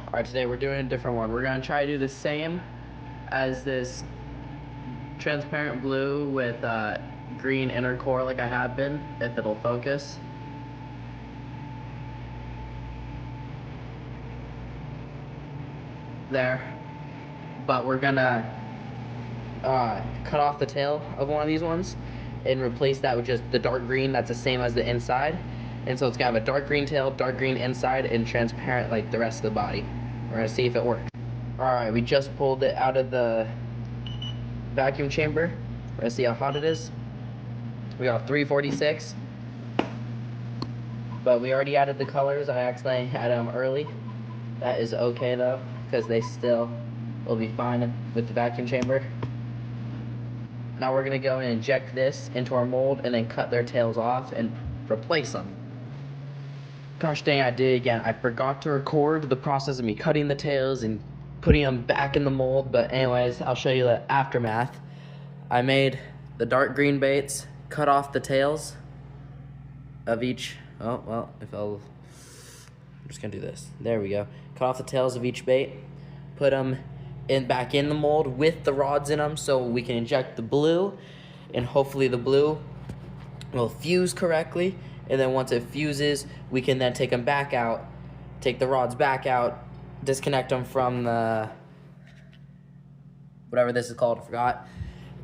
Alright, today we're doing a different one. We're gonna try to do the same as this transparent blue with green inner core like I have been, if it'll focus. There. But we're gonna cut off the tail of one of these ones and replace that with just the dark green that's the same as the inside. And so it's gonna have a dark green tail, dark green inside, and transparent like the rest of the body. We're gonna see if it works. Alright, we just pulled it out of the vacuum chamber. We're gonna see how hot it is. We got 346. But we already added the colors. I accidentally added them early. That is okay though, because they still will be fine with the vacuum chamber. Now we're gonna go and inject this into our mold and then cut their tails off and replace them. Gosh dang, I did it again. I forgot to record the process of me cutting the tails and putting them back in the mold, but anyways, I'll show you the aftermath. I made the dark green baits, cut off the tails of each, oh, well, I'm just gonna do this. There we go. Cut off the tails of each bait, put them back in the mold with the rods in them so we can inject the blue, and hopefully the blue will fuse correctly. And then once it fuses, we can then take them back out, take the rods back out, disconnect them from the, whatever this is called, I forgot,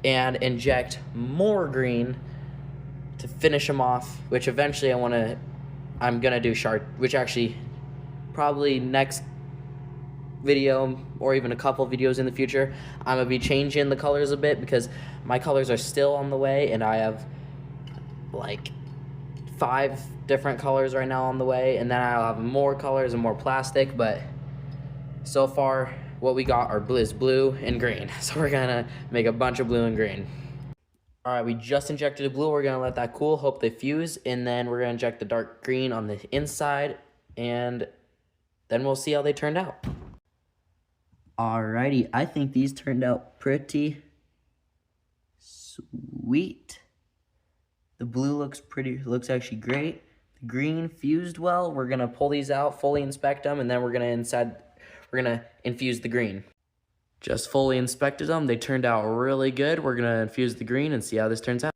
and inject more green to finish them off, which eventually I'm gonna do which actually probably next video or even a couple videos in the future, I'm gonna be changing the colors a bit because my colors are still on the way and I have like 5 different colors right now on the way, and then I'll have more colors and more plastic, but so far what we got is blue and green. So we're gonna make a bunch of blue and green. Alright, we just injected the blue. We're gonna let that cool, hope they fuse, and then we're gonna inject the dark green on the inside, and then we'll see how they turned out. Alrighty, I think these turned out pretty sweet. The blue looks actually great. The green fused well. We're gonna pull these out, fully inspect them, and then we're gonna infuse the green. Just fully inspected them. They turned out really good. We're gonna infuse the green and see how this turns out.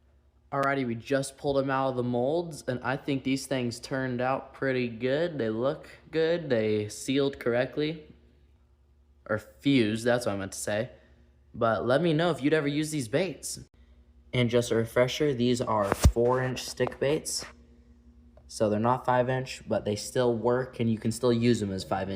Alrighty, we just pulled them out of the molds, and I think these things turned out pretty good. They look good. They sealed correctly. Or fused, that's what I meant to say. But let me know if you'd ever use these baits. And just a refresher, these are 4-inch stick baits. So they're not 5-inch, but they still work and you can still use them as 5-inch.